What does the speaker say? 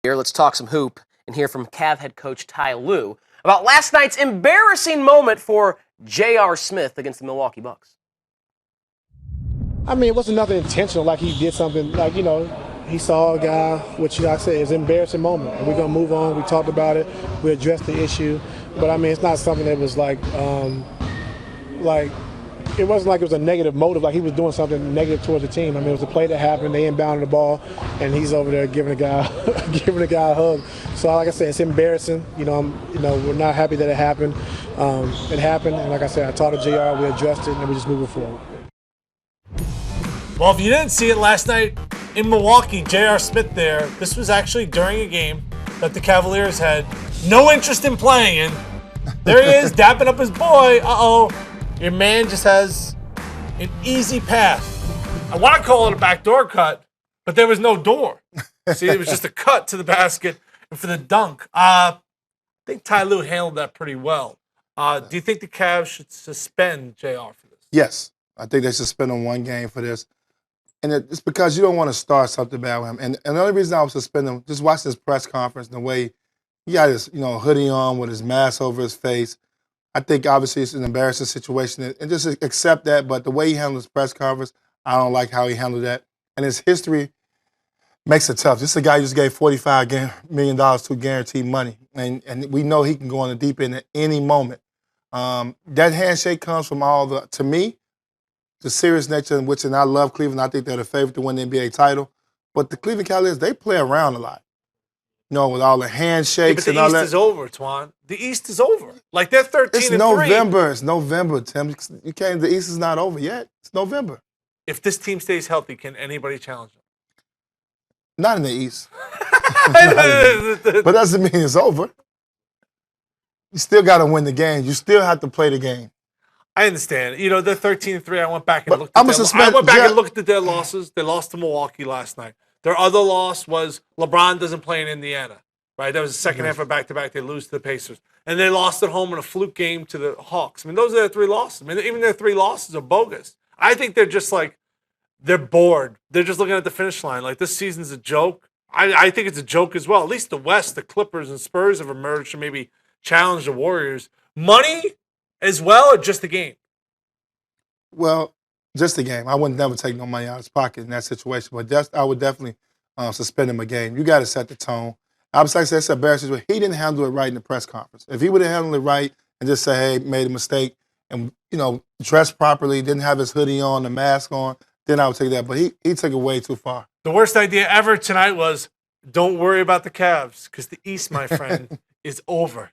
Here, let's talk some hoop and hear from Cav head coach Ty Lue about last night's embarrassing moment for J.R. Smith against the Milwaukee Bucks. I mean, it wasn't nothing intentional, like he did something, like, he saw a guy, which I say is an embarrassing moment. And we're going to move on. We talked about it. We addressed the issue. But, I mean, it's not something that was it wasn't like it was a negative motive, like he was doing something negative towards the team. I mean, it was a play that happened. They inbounded the ball, and he's over there giving a guy a hug. So, like I said, it's embarrassing. We're not happy that it happened. It happened, and like I said, I talked to JR. We addressed it, and we're just moving forward. Well, if you didn't see it last night in Milwaukee, J.R. Smith there, this was actually during a game that the Cavaliers had no interest in playing in. There he is, dapping up his boy. Uh-oh. Your man just has an easy path. I want to call it a backdoor cut, but there was no door. See, it was just a cut to the basket and for the dunk. I think Ty Lue handled that pretty well. Do you think the Cavs should suspend JR for this? Yes. I think they should suspend him one game for this. And it's because you don't want to start something bad with him. And the only reason I would suspend him, just watching his press conference and the way he got his hoodie on with his mask over his face. I think obviously it's an embarrassing situation and just accept that. But the way he handled his press conference, I don't like how he handled that. And his history makes it tough. This is a guy who just gave $45 million to guarantee money. And we know he can go on the deep end at any moment. That handshake comes from to me, the serious nature in which, and I love Cleveland. I think they're the favorite to win the NBA title. But the Cleveland Cavaliers, they play around a lot. With all the handshakes and all that. The East is over, Twan. The East is over. Like, they're 13-3. It's November. It's November, Tim. The East is not over yet. It's November. If this team stays healthy, can anybody challenge them? Not in the East. But doesn't mean it's over. You still got to win the game. You still have to play the game. I understand. They're 13-3. I went back and looked at their losses. They lost to Milwaukee last night. Their other loss was LeBron doesn't play in Indiana, right? That was the second half of back-to-back. They lose to the Pacers. And they lost at home in a fluke game to the Hawks. I mean, those are their three losses. I mean, even their three losses are bogus. I think they're just they're bored. They're just looking at the finish line. Like, this season's a joke. I think it's a joke as well. At least the West, the Clippers and Spurs have emerged to maybe challenge the Warriors. Money as well, or just the game? Well, just the game. I would never take no money out of his pocket in that situation, but I would definitely suspend him a game. You got to set the tone. Obviously, like I said, it's embarrassing, but he didn't handle it right in the press conference. If he would have handled it right and just say, hey, made a mistake, and dressed properly, didn't have his hoodie on, the mask on, then I would take that. But he took it way too far. The worst idea ever tonight was, don't worry about the Cavs, because the East, my friend, is over.